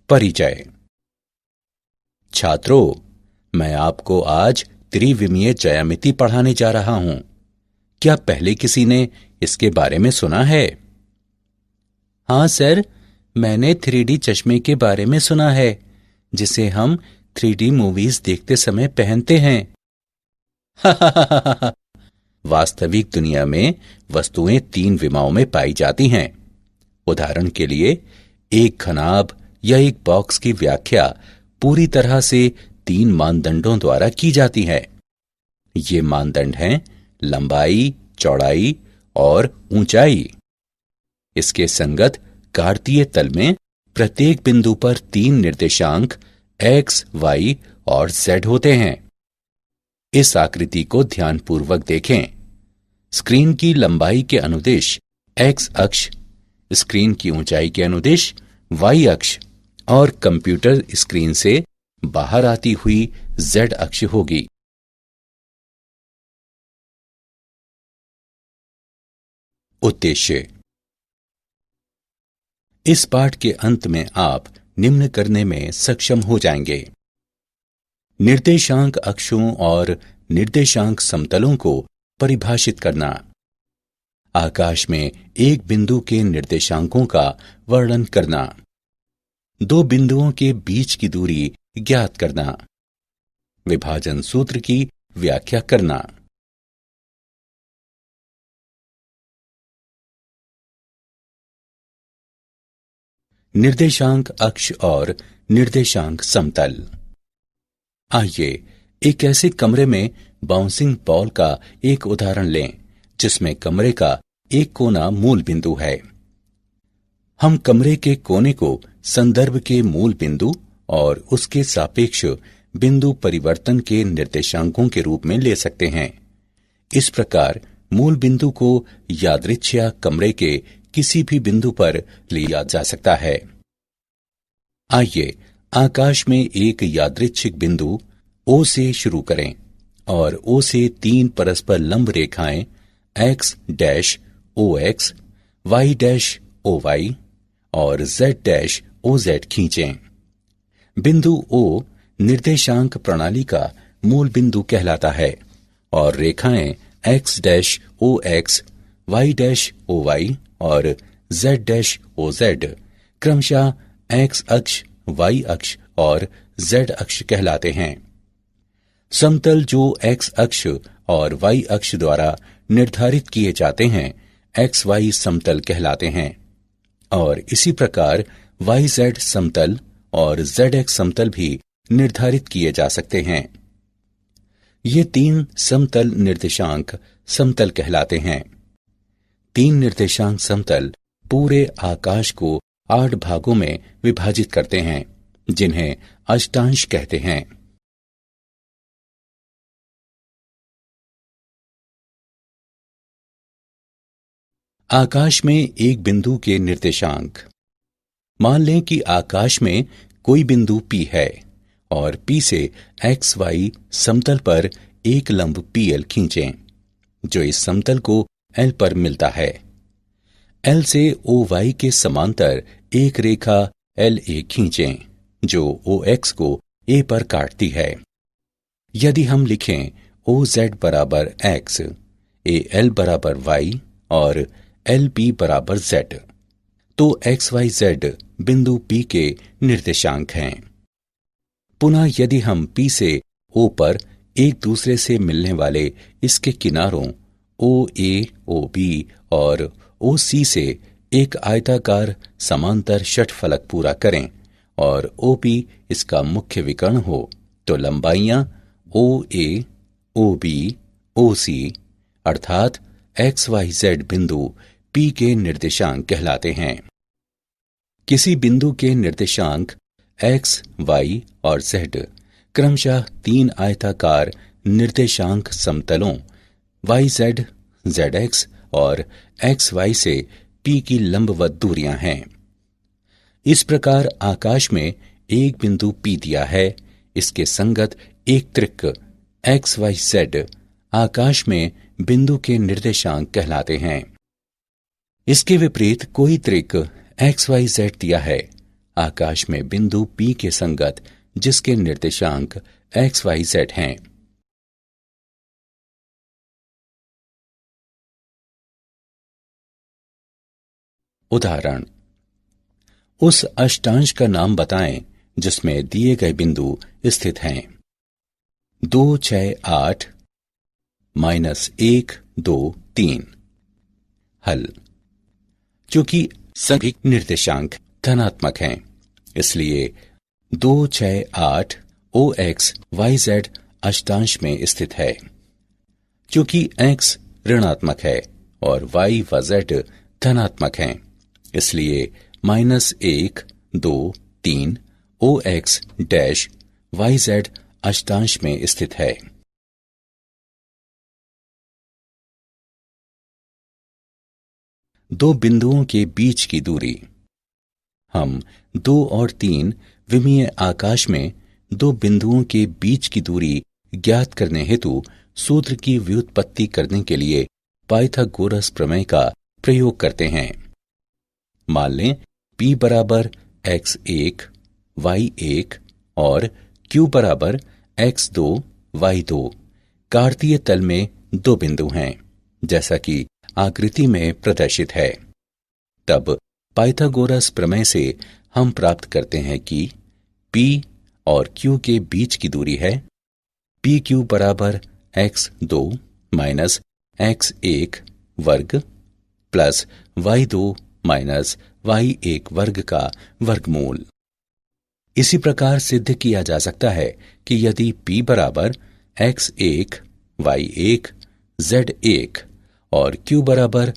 परिचय। छात्रों, मैं आपको आज त्रिविमीय ज्यामिति पढ़ाने जा रहा हूं। क्या पहले किसी ने इसके बारे में सुना है? हाँ सर, मैंने 3D चश्मे के बारे में सुना है, जिसे हम 3D मूवीज देखते समय पहनते हैं। वास्तविक दुनिया में वस्तुएं 3 विमाओं में पाई जाती हैं। उदाहरण के लिए, एक घनाभ या एक बॉक्स की व्याख्या पूरी तरह से 3 मानदंडों द्वारा की जाती है। ये मानदंड हैं लंबाई, चौड़ाई और ऊंचाई। इसके संगत कार्तीय तल में प्रत्येक बिंदु पर 3 निर्देशांक x, y और z होते हैं। इस आकृति को ध्यानपूर्वक देखें। स्क्रीन की लंबाई के अनुदिश x अक्ष, स्क्रीन की ऊंचाई के अनुदिश y अक्ष और कंप्यूटर स्क्रीन से बाहर आती हुई z अक्ष होगी। उद्देश्य। इस पाठ के अंत में आप निम्न करने में सक्षम हो जाएंगे। निर्देशांक अक्षों और निर्देशांक समतलों को परिभाषित करना। आकाश में एक बिंदु के निर्देशांकों का वर्णन करना। 2 बिंदुओं के बीच की दूरी ज्ञात करना। विभाजन सूत्र की व्याख्या करना। निर्देशांक अक्ष और निर्देशांक समतल। आइए एक ऐसे कमरे में बाउंसिंग बॉल का एक उदाहरण लें, जिसमें कमरे का एक कोना मूल बिंदु है। हम कमरे के कोने को संदर्भ के मूल बिंदु और उसके सापेक्ष बिंदु परिवर्तन के निर्देशांकों के रूप में ले सकते हैं। इस प्रकार मूल बिंदु को यादृच्छिक कमरे के किसी भी बिंदु पर लिया जा सकता है। आइए आकाश में एक यादृच्छिक बिंदु O से शुरू करें और O से 3 परस्पर लंब रेखाएं x dash OX, y dash OY और z डैश OZ खींचें। बिंदु O निर्देशांक प्रणाली का मूल बिंदु कहलाता है और रेखाएं x dash OX, y dash OY और z डैश OZ क्रमशः x अक्ष, y अक्ष और z अक्ष कहलाते हैं। समतल जो x अक्ष और y अक्ष द्वारा निर्धारित किए जाते हैं XY समतल कहलाते हैं और इसी प्रकार YZ समतल और ZX समतल भी निर्धारित किए जा सकते हैं। ये 3 समतल निर्देशांक समतल कहलाते हैं। 3 निर्देशांक समतल पूरे आकाश को 8 भागों में विभाजित करते हैं, जिन्हें अष्टांश कहते हैं। आकाश में एक बिंदु के निर्देशांक। मान लें कि आकाश में कोई बिंदु P है और P से XY समतल पर एक लंब PL खींचें, जो इस समतल को L पर मिलता है। L से OY के समांतर एक रेखा LA खींचें, जो OX को A पर काटती है। यदि हम लिखें OZ बराबर X, AL बराबर Y और LP बराबर Z, तो XYZ बिंदु P के निर्देशांक हैं। पुनः यदि हम P से O पर एक दूसरे से मिलने वाले इसके किनारों OA, OB और OC से एक आयताकार समांतर षटफलक पूरा करें और OP इसका मुख्य विकर्ण हो, तो लंबाइयां OA, OB, OC अर्थात XYZ बिंदु P के निर्देशांक कहलाते हैं। किसी बिंदु के निर्देशांक X, Y और Z क्रमशः 3 आयताकार निर्देशांक समतलों YZ, ZX और XY से P की लंबवत दूरियां हैं। इस प्रकार आकाश में एक बिंदु P दिया है, इसके संगत एक त्रिक XYZ आकाश में बिंदु के निर्देशांक कहलाते हैं। इसके विपरीत कोई त्रिक XYZ दिया है, आकाश में बिंदु P के संगत जिसके निर्देशांक x, y, z हैं। उदाहरण, उस अष्टांश का नाम बताएं जिसमें दिए गए बिंदु स्थित हैं। 2, 6, 8 -1, 2, 3। हल। चूंकि सभी निर्देशांक धनात्मक हैं, इसलिए 2, 6, 8 OX, YZ अष्टांश में स्थित है। चूंकि x ऋणात्मक है और y व z धनात्मक हैं, इसलिए -1, 2, 3 OX डैश YZ अष्टांश में स्थित है। दो बिंदुओं के बीच की दूरी। हम 2 और 3 विमीय आकाश में दो बिंदुओं के बीच की दूरी ज्ञात करने हेतु सूत्र की व्युत्पत्ति करने के लिए पाइथागोरस प्रमेय का प्रयोग करते हैं। मान लें P बराबर x1, y1 और Q बराबर x2, y2 कार्तीय तल में दो बिंदु हैं, जैसा कि आकृति में प्रदर्शित है। तब पाइथागोरस प्रमेय से हम प्राप्त करते हैं कि P और Q के बीच की दूरी है PQ बराबर x2 माइनस x1 वर्ग प्लस y2 माइनस y1 वर्ग का वर्गमूल। इसी प्रकार सिद्ध किया जा सकता है कि यदि P बराबर x1, y1, z1 और Q बराबर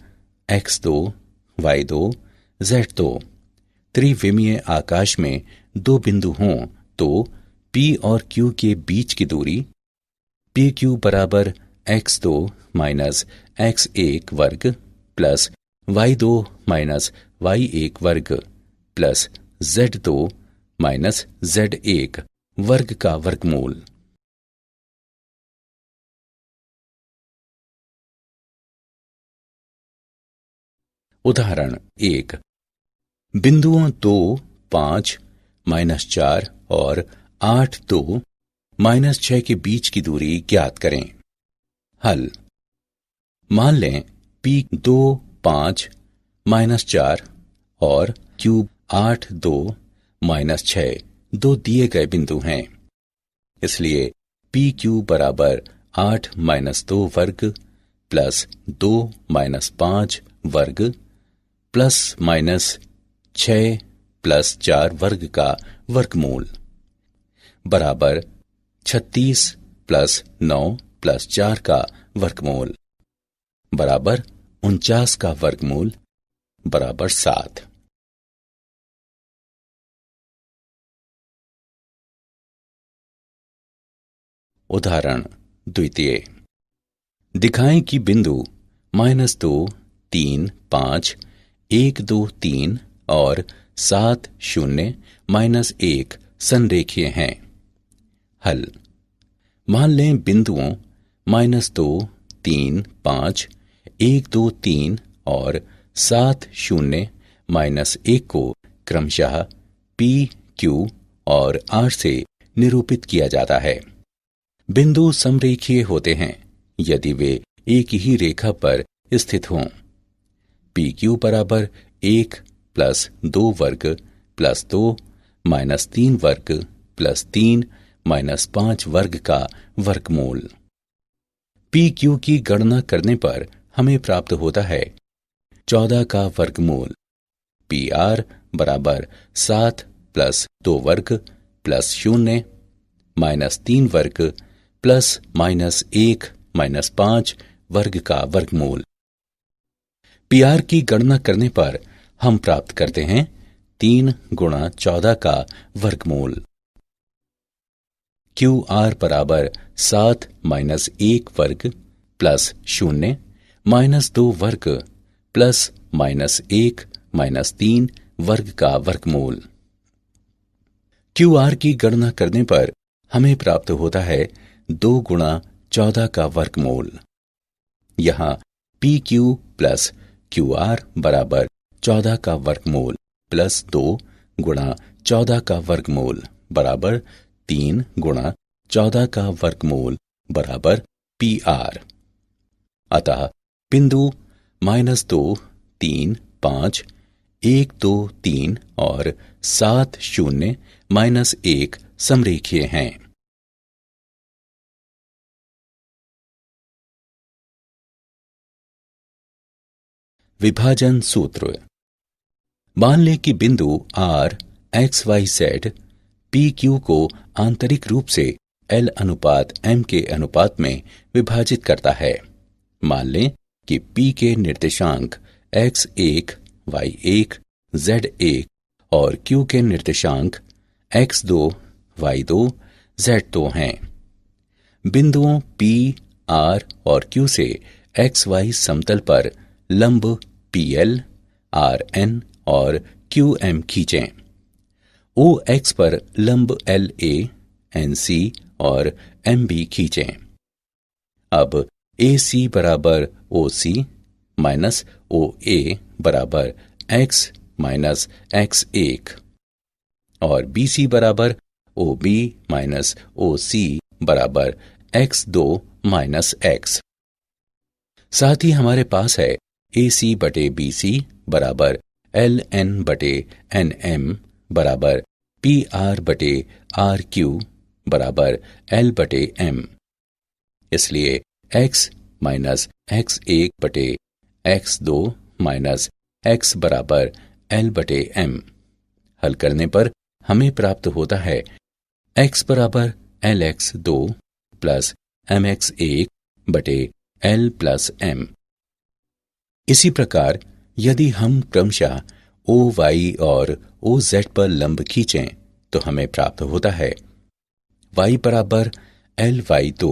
x2, y2, z2 त्रिविमीय आकाश में दो बिंदु हों तो P और Q के बीच की दूरी PQ बराबर x2 माइनस x1 वर्ग प्लस y2 माइनस y1 वर्ग प्लस z2 माइनस z1 वर्ग का वर्गमूल। उदाहरण 1। बिंदुओं 2, 5, -4 और 8, 2, -6 के बीच की दूरी ज्ञात करें। हल। मान लें P 2, 5, -4 और Q 8, 2, -6 दो दिए गए बिंदु हैं, इसलिए PQ बराबर 8 - 2 वर्ग प्लस 2 - 5 वर्ग प्लस माइनस 6 प्लस 4 वर्ग का वर्गमूल बराबर 36 प्लस 9 प्लस 4 का वर्गमूल बराबर 49 का वर्गमूल बराबर 7। उदाहरण द्वितीय। दिखाएं कि बिंदु -2, 3, 5, 1, 2, 3 और 7, 0, -1 संरेखीय हैं। हल। मान लें बिंदुओं -2, 3, 5, 1, 2, 3 और 7, 0, -1 को क्रमशः P, Q और R से निरूपित किया जाता है। बिंदु समरेखीय होते हैं यदि वे एक ही रेखा पर स्थित हों। PQ बराबर 1 प्लस 2 वर्ग प्लस 2 -3 वर्ग प्लस 3 -5 वर्ग का वर्गमूल। PQ की गणना करने पर हमें प्राप्त होता है 14 का वर्गमूल। PR बराबर 7 प्लस 2 वर्ग प्लस 0 -3 वर्ग प्लस -1 -5 वर्ग का वर्गमूल। PR की गणना करने पर हम प्राप्त करते हैं 3 गुणा 14 का वर्गमूल। QR बराबर 7 -1 वर्ग प्लस 0 -2 वर्ग प्लस -1 -3 वर्ग का वर्गमूल। QR की गणना करने पर हमें प्राप्त होता है 2 गुणा 14 का वर्गमूल। यहाँ PQ प्लस QR बराबर 14 का वर्गमूल प्लस 2 गुणा 14 का वर्गमूल बराबर 3 गुणा 14 का वर्गमूल बराबर PR। अतः बिंदु -2, 3, 5, 1, 2, 3 और 7, 0, -1 समरेखीय हैं। विभाजन सूत्र। मान लें कि बिंदु R XYZ PQ को आंतरिक रूप से L अनुपात M के अनुपात में विभाजित करता है। मान लें कि P के निर्देशांक X1, Y1, Z1 और Q के निर्देशांक X2, Y2, Z2 हैं। बिंदुओं P, R और Q से XY समतल पर लंब PL, RN और QM खींचें। OX पर लंब LA, NC और MB खींचें। अब AC बराबर OC माइनस OA बराबर X माइनस X1 और BC बराबर OB माइनस OC बराबर X2 माइनस X। साथ ही हमारे पास है AC बटे BC बराबर LN बटे NM बराबर PR बटे RQ बराबर L बटे M। इसलिए X माइनस X1 बटे X2 माइनस X बराबर L बटे M। हल करने पर हमें प्राप्त होता है X बराबर LX2 प्लस MX1 बटे L प्लस M। इसी प्रकार यदि हम क्रमशः OY और OZ पर लंब खींचें तो हमें प्राप्त होता है Y बराबर LY2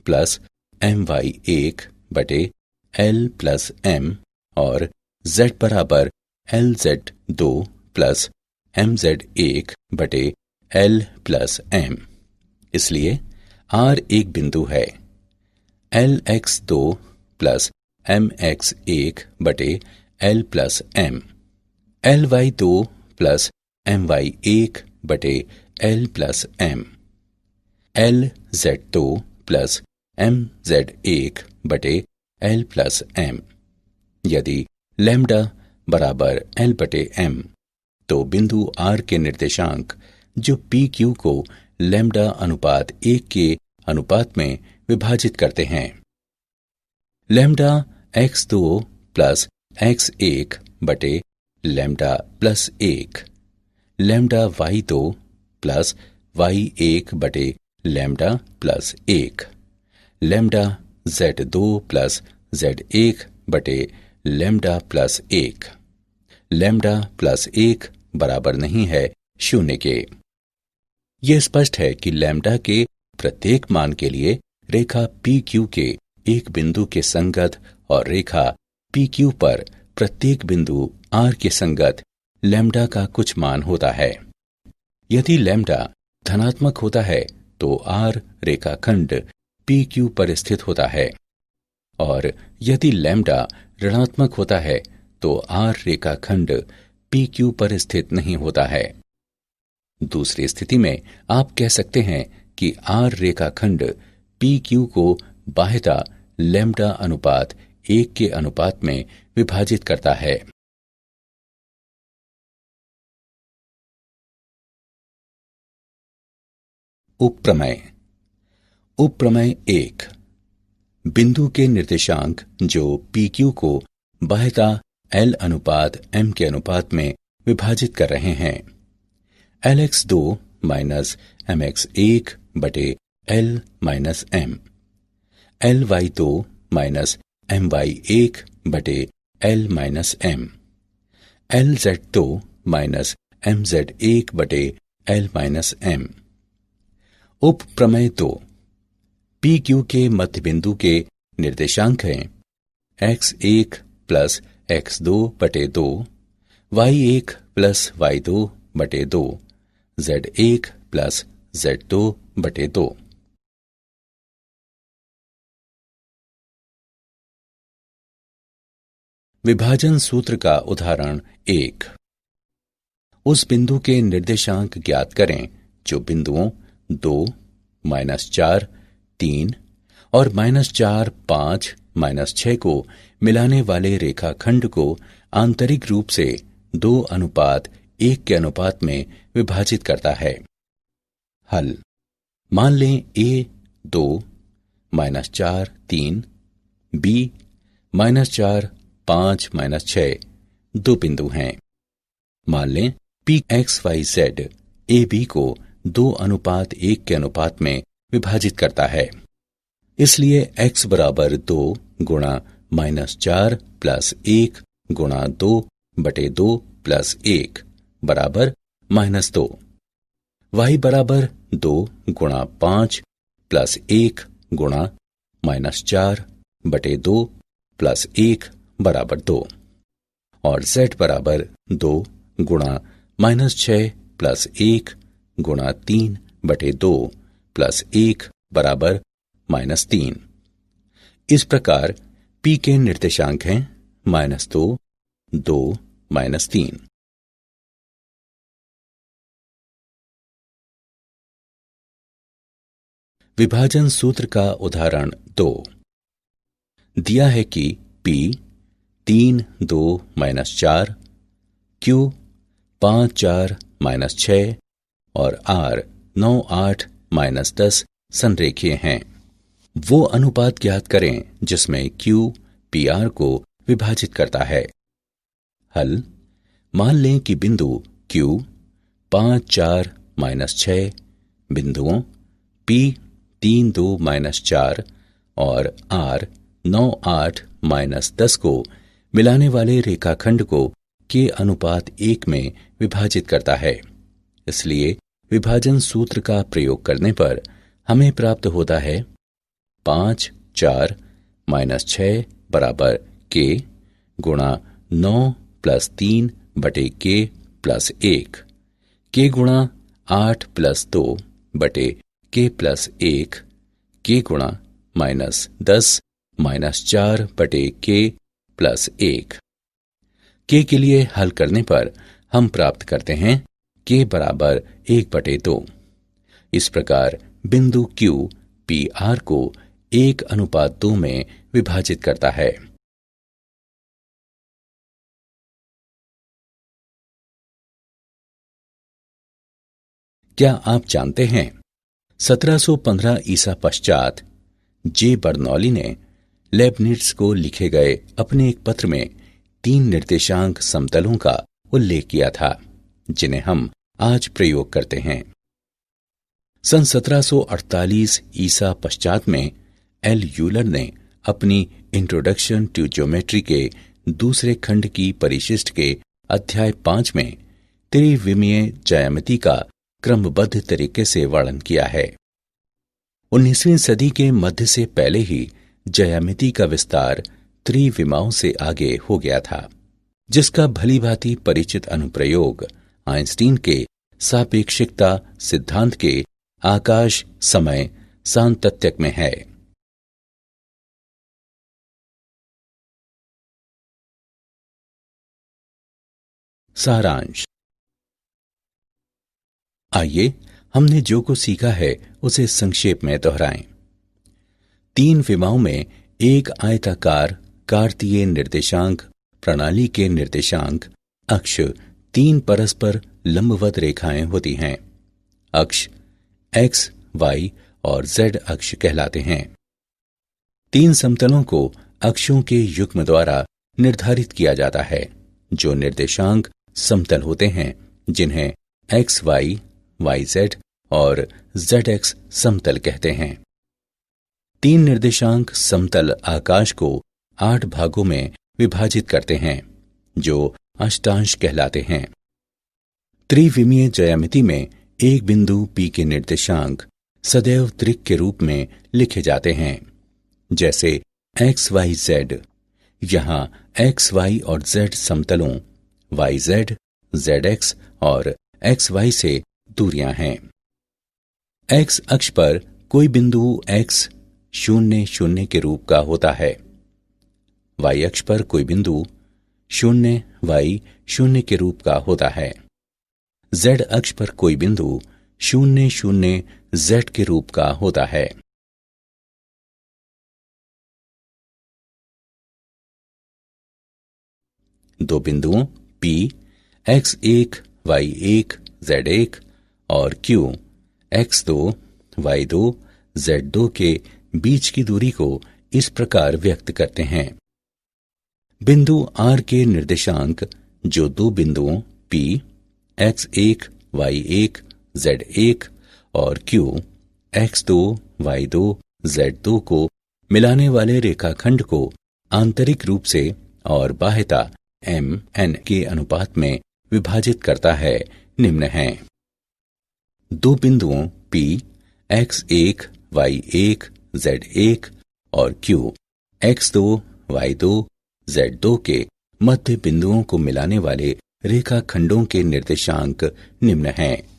प्लस MY1 बटे L प्लस M और Z बराबर LZ2 प्लस MZ1 बटे L प्लस M। इसलिए R एक बिंदु है। LX2 प्लस MX1 बटे L plus M, LY2 plus MY1 बटे L plus M, LZ2 plus MZ1 बटे L प्लस M। यदि लैम्डा बराबर L बटे M तो बिंदु R के निर्देशांक जो PQ को लैम्डा अनुपात 1 के अनुपात में विभाजित करते हैं। लैम्डा X2 प्लस X1 बटे lambda plus 1, lambda Y2 plus Y1 बटे lambda plus 1, lambda Z2 plus Z1 बटे लैम्डा प्लस 1। लैम्डा प्लस 1 बराबर नहीं है 0 के। यह स्पष्ट है कि लैम्डा के प्रत्येक मान के लिए रेखा PQ के एक बिंदु के संगत और रेखा PQ पर प्रत्येक बिंदु R के संगत लैम्डा का कुछ मान होता है। यदि लैम्डा धनात्मक होता है तो R रेखाखंड PQ पर स्थित होता है और यदि लैम्डा ऋणात्मक होता है तो R रेखाखंड PQ पर स्थित नहीं होता है। दूसरी स्थिति में आप कह सकते हैं कि R रेखाखंड PQ को बाह्यता लैम्डा अनुपात 1 के अनुपात में विभाजित करता है। उपप्रमेय। उपप्रमेय 1। बिंदु के निर्देशांक जो PQ को बाह्यता L अनुपात M के अनुपात में विभाजित कर रहे हैं। LX2 माइनस MX1 बटे L minus M, LY2 minus MY1 बटे L minus M, LZ2 minus MZ1 बटे L माइनस M। उप प्रमेय 2। PQ के मध्य बिंदु के निर्देशांक हैं X1 प्लस X2 बटे 2, Y1 प्लस Y2 बटे 2, Z1 प्लस Z2 बटे 2। विभाजन सूत्र का उदाहरण 1। उस बिंदु के निर्देशांक ज्ञात करें जो बिंदुओं 2, -4, 3 और -4, 5, -6 को मिलाने वाले रेखाखंड को आंतरिक रूप से 2:1 के अनुपात में विभाजित करता है। हल: मान लें A 2, -4, 3, B -4, 5, -6 दो बिंदु हैं। मान लें P X Y Z A B को 2:1 के अनुपात में विभाजित करता है। इसलिए x बराबर 2 गुणा -4 प्लस 1 गुणा 2/2 प्लस 1 बराबर -2। y बराबर 2 गुणा 5 प्लस 1 गुणा -4/2 प्लस 1 बराबर 2 और z बराबर 2 गुणा -6 प्लस 1 गुणा 3/2 प्लस 1 बराबर -3। इस प्रकार P के निर्देशांक हैं -2, 2, -3। विभाजन सूत्र का उदाहरण 2 दिया है कि P 3, 2, -4, Q 5, 4, -6 और R 9, 8, -10 संरेखीय हैं। वो अनुपात ज्ञात करें जिसमें Q PR को विभाजित करता है। हल: मान लें कि बिंदु Q 5, 4, -6 बिंदुओं P 3, 2, -4 और R 9, 8, -10 को मिलाने वाले रेखाखंड को के अनुपात 1 में विभाजित करता है। इसलिए विभाजन सूत्र का प्रयोग करने पर हमें प्राप्त होता है 5, 4, -6 बराबर K गुणा 9 प्लस 3 बटे K प्लस 1, K गुणा 8 प्लस 2 बटे K प्लस 1, K गुणा -10 -4 बटे K प्लस 1। K के लिए हल करने पर हम प्राप्त करते हैं K बराबर 1/2। इस प्रकार बिंदु Q PR को 1:2 में विभाजित करता है। क्या आप जानते हैं 1715 ईसा पश्चात जे बर्नौली ने लेबनिट्ज को लिखे गए अपने एक पत्र में 3 निर्देशांक समतलों का उल्लेख किया था जिन्हें हम आज प्रयोग करते हैं। सन 1748 ईसा पश्चात में एल यूलर ने अपनी इंट्रोडक्शन टू ज्योमेट्री के दूसरे खंड की परिशिष्ट के अध्याय 5 में त्रिविमीय ज्यामिति का क्रमबद्ध तरीके से वर्णन किया है। 19वीं सदी के मध्य से पहले ही ज्यामिति का विस्तार त्रिविमाओं से आगे हो गया था, जिसका भलीभांति परिचित अनुप्रयोग आइंस्टीन के सापेक्षिकता सिद्धांत के आकाश समय सातत्यक में है। सारांश। आइए हमने जो कुछ सीखा है उसे संक्षेप में दोहराएं। 3 विमाओं में एक आयताकार कार्तीय निर्देशांक प्रणाली के निर्देशांक अक्ष 3 परस्पर लंबवत रेखाएं होती हैं। अक्ष x, y और z अक्ष कहलाते हैं। 3 समतलों को अक्षों के युग्म द्वारा निर्धारित किया जाता है जो निर्देशांक समतल होते हैं, जिन्हें x, y, y, z और z x समतल कहते हैं। 3 निर्देशांक समतल आकाश को 8 भागों में विभाजित करते हैं जो अष्टांश कहलाते हैं। त्रिविमीय ज्यामिति में एक बिंदु P के निर्देशांक सदैव त्रिक के रूप में लिखे जाते हैं, जैसे x, y, z। यहाँ x, y और z समतलों y, z, z x और x, y से दूरियां हैं। x अक्ष पर कोई बिंदु x 0, 0 के रूप का होता है। y अक्ष पर कोई बिंदु 0, y 0 के रूप का होता है। z अक्ष पर कोई बिंदु 0 0 z के रूप का होता है। दो बिंदुओं P x1 y1 z1 और Q x2 y2 z2 के बीच की दूरी को इस प्रकार व्यक्त करते हैं। बिंदु R के निर्देशांक जो दो बिंदुओं P x1 y1 z1 और Q x2 y2 z2 को मिलाने वाले रेखाखंड को आंतरिक रूप से और बाह्यता m n के अनुपात में विभाजित करता है निम्न हैं। दो बिंदुओं P x1 y1 z1 और Q x2 y2 z2 के मध्य बिंदुओं को मिलाने वाले रेखाखंडों के निर्देशांक निम्न हैं।